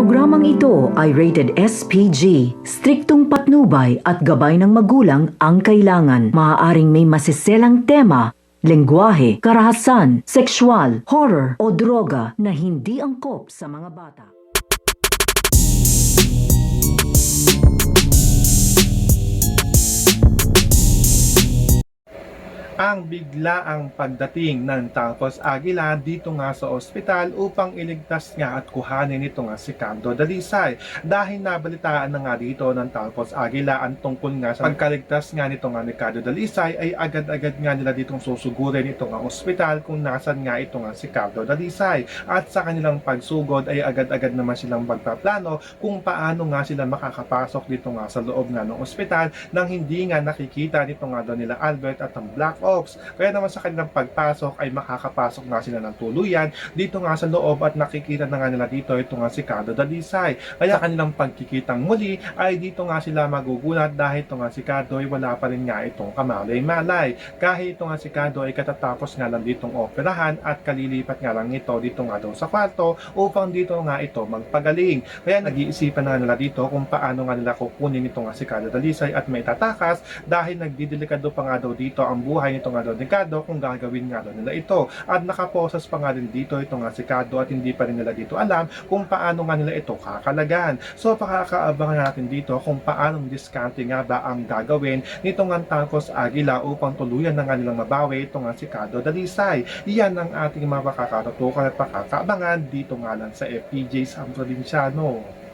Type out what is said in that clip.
Programang ito ay rated SPG. Striktong patnubay at gabay ng magulang ang kailangan. Maaaring may masiselang tema, lengguwahe, karahasan, sexual, horror o droga na hindi angkop sa mga bata. Ang biglaang pagdating ng Talpos Aguila dito nga sa ospital upang iligtas nga at kuhanin ito nga si Cardo Dalisay. Dahil nabalitaan na nga dito ng Talpos Aguila ang tungkol nga sa pagkaligtas nga nito nga ni Cardo Dalisay, ay agad-agad nga nila ditong susugurin ito nga ospital kung nasan nga ito nga si Cardo Dalisay. At sa kanilang pagsugod ay agad-agad naman silang magpaplano kung paano nga sila makakapasok dito nga sa loob nga ng ospital nang hindi nga nakikita nito nga daw nila Albert at ang Black Ops. Kaya naman sa kanilang pagpasok ay makakapasok nga sila ng tuluyan dito nga sa loob at nakikita na nga nila dito ito nga si Cardo Dalisay. Kaya sa kanilang pagkikitang muli ay dito nga sila magugulat dahil ito nga si Cardo ay wala pa rin nga itong kamalay-malay. Kahit ito nga si Cardo ay katatapos nga lang ditong operahan at kalilipat nga lang ito dito nga daw sa kwarto upang dito nga ito magpagaling. Kaya nag-iisipan na nila dito kung paano nga nila kukunin ito nga si Cardo Dalisay at may tatakas dahil nagdidelikado pa nga daw dito ang buhay ito nga daw ni Cardo kung gagawin nga daw nila ito. At nakaposas pa nga rin dito ito nga si Cardo at hindi pa rin nila dito alam kung paano nga nila ito kakalagan. So pakakaabangan natin dito kung paanong diskarte nga ba ang gagawin nito nga Talpos Aguila upang tuluyan na nga nilang mabawi ito nga si Cardo Dalisay. Iyan ang ating mga makakatutukan at pakakaabangan dito nga lang sa FPJ Sam Provinciano.